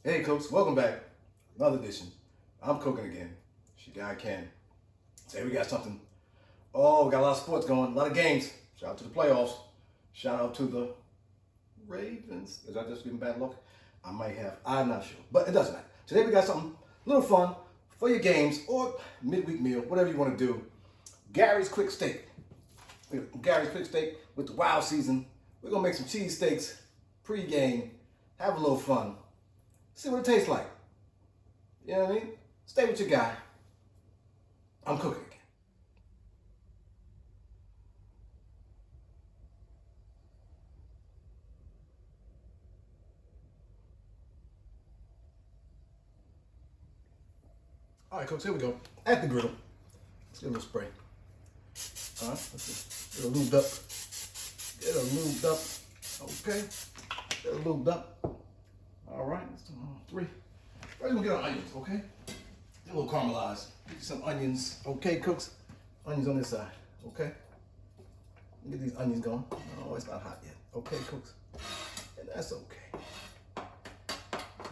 Hey, Cooks, welcome back. Another edition. I'm cooking again. It's your guy, Ken. Today we got something. Oh, we got a lot of sports going, a lot of games. Shout out to the playoffs. Shout out to the Ravens. Is that just giving bad luck? I might have. I'm not sure, but it doesn't matter. Today we got something a little fun for your games or midweek meal, whatever you want to do. Garry's Quick Steak. Garry's Quick Steak with the wild season. We're going to make some cheesesteaks pre-game, have a little fun. See what it tastes like. You know what I mean? Stay with your guy. I'm cooking again. All right, cooks, here we go. At the griddle. Let's get a little spray. All right, let's just get it lubed up. Get it lubed up. Okay. Get it lubed up. All right, let's do 3. First, we're gonna get our onions, okay? Get a little caramelized. Get you some onions, okay, cooks? Onions on this side, okay? Get these onions going. Oh, it's not hot yet. Okay, cooks? And that's okay.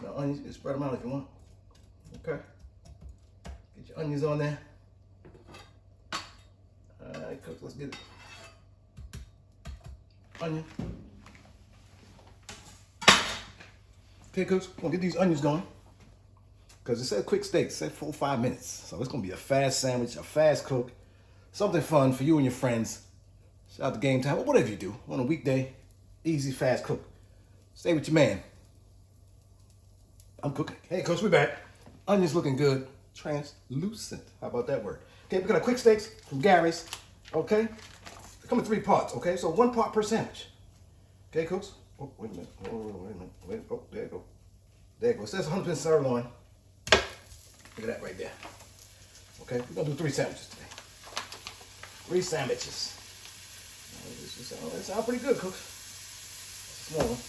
Now, onions, you can spread them out if you want. Okay? Get your onions on there. All right, cooks, let's get it. Onion. Okay, cooks, we're gonna get these onions going. Because it said quick steak, it said 4 or 5 minutes. So it's gonna be a fast sandwich, a fast cook, something fun for you and your friends. Shout out to game time, or whatever you do on a weekday. Easy, fast cook. Stay with your man. I'm cooking. Hey, Coach, we back. Onions looking good. Translucent. How about that word? Okay, we got our quick steaks from Garry's. Okay? They come in 3 parts, okay? So 1 part per sandwich. Okay, cooks? Oh, wait a minute. Oh, wait a minute. Wait. Oh, there you go. There you go. It says 100% sirloin. Look at that right there. Okay, we're gonna do 3 sandwiches today. 3 sandwiches. That sounds pretty good, Cook. That's a small one.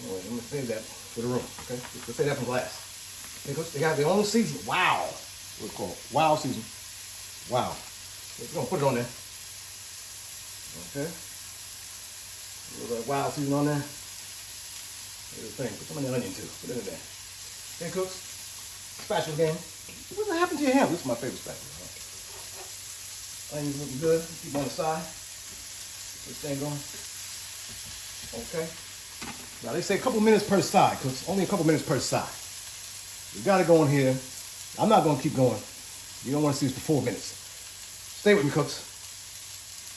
I'm gonna save that for the room, okay? Let's save that from last. Okay, Cook, they got their own season. Wow. What's it called? Wow season. Wow. We're gonna put it on there. Okay. A little bit of wild season on there. Here's the thing. Put some in the onion too. Put it in there. Okay, cooks. Spatula game. What's happened to your hand? This is my favorite spatula. Onions looking good. Keep them on the side. Get this thing going. Okay. Now they say a couple minutes per side, cooks. Only a couple minutes per side. You gotta go in here. I'm not gonna keep going. You don't want to see this for 4 minutes. Stay with me, cooks.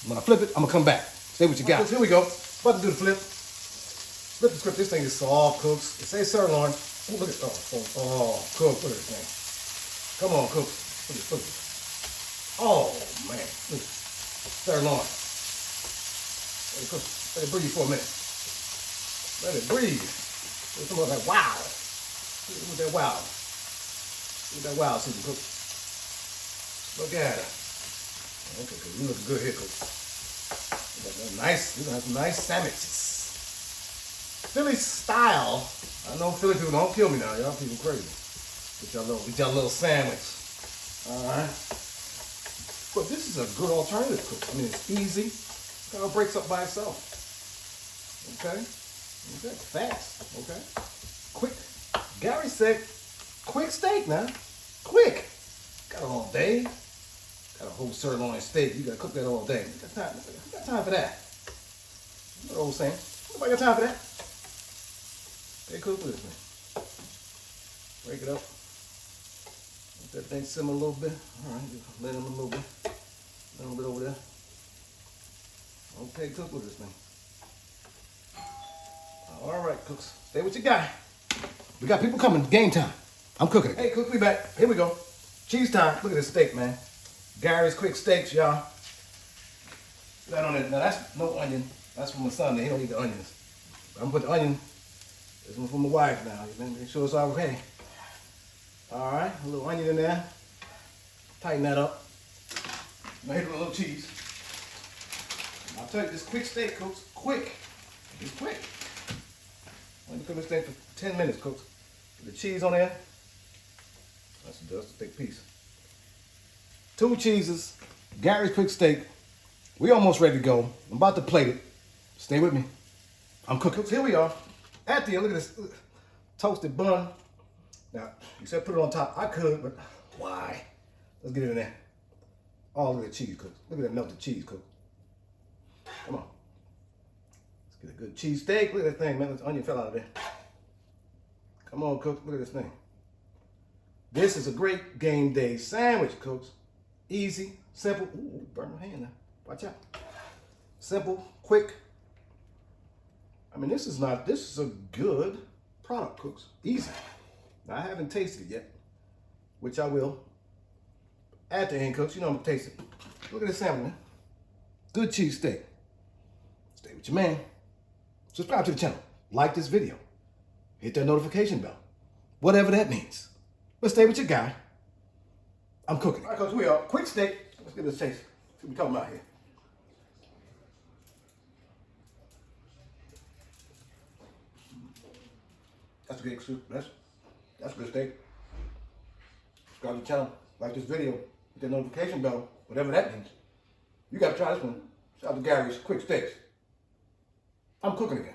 I'm gonna flip it. I'm gonna come back. Stay with your guys. Here we go. About to do the flip. Flip the script. This thing is soft, cooks. It says sirloin. Oh, look at cook. Look at this thing. Come on, cook. Look at this. Oh man, look. Sirloin. Let it cook. Let it breathe for a minute. Let it breathe. There's some of that wow. Look at that wow. Look at that wow, season, cook. Look at it. Okay, cook. You look good here, cook. You got some nice sandwiches. Philly style. I know Philly people don't kill me now. Y'all people crazy. Get y'all little sandwich. Alright. But this is a good alternative, cook. I mean, it's easy. Kind of breaks up by itself. Okay? Okay. Fast. Okay? Quick. Garry said, quick steak now. Quick. Got it all day. Got a whole sirloin steak. You gotta cook that all day. Who got time for that? You know what I'm saying? Nobody got time for that. Hey, cook with me. Break it up. Let that thing simmer a little bit. All right, just let them a little bit. A little bit over there. Okay, cook with this thing. All right, cooks. Stay with your guy. We got people coming. Game time. I'm cooking it. Hey, cook, we back. Here we go. Cheese time. Look at this steak, man. Garry's Quick Steaks, y'all. That on it. Now that's no onion. That's from my son. He don't eat the onions. I'm gonna put the onion. This one's for my wife now. Make sure it's all okay. All right, a little onion in there. Tighten that up. Now hit it with a little cheese. I'll tell you, this quick steak, cooks, quick. It's quick. I'm gonna cook this thing for 10 minutes, cooks. Get the cheese on there. That's a thick piece. 2 cheeses, Garry's Quick Steak. We almost ready to go. I'm about to plate it. Stay with me. I'm cooking. Here we are. At the end, look at this. toasted bun. Now, you said put it on top. I could, but why? Let's get it in there. Oh, look at that cheese, cooks. Look at that melted cheese, cook. Come on. Let's get a good cheese steak. Look at that thing, man. This onion fell out of there. Come on, cook. Look at this thing. This is a great game day sandwich, cooks. Easy, simple. Ooh, burn my hand now. Watch out. Simple, quick. I mean, this is a good product, cooks. Easy. Now, I haven't tasted it yet, which I will. At the end, cooks, you know I'm gonna taste it. Look at this sandwich, man. Good cheese steak. Stay with your man. Subscribe to the channel. Like this video. Hit that notification bell. Whatever that means. But stay with your guy. I'm cooking. All right, cooks, we are quick steak. Let's get this taste. See what we're talking about here. That's a good soup. That's a good steak. Subscribe to the channel. Like this video. Hit the notification bell. Whatever that means. You gotta try this one. Shout out to Garrys Quick Steaks. I'm cooking again.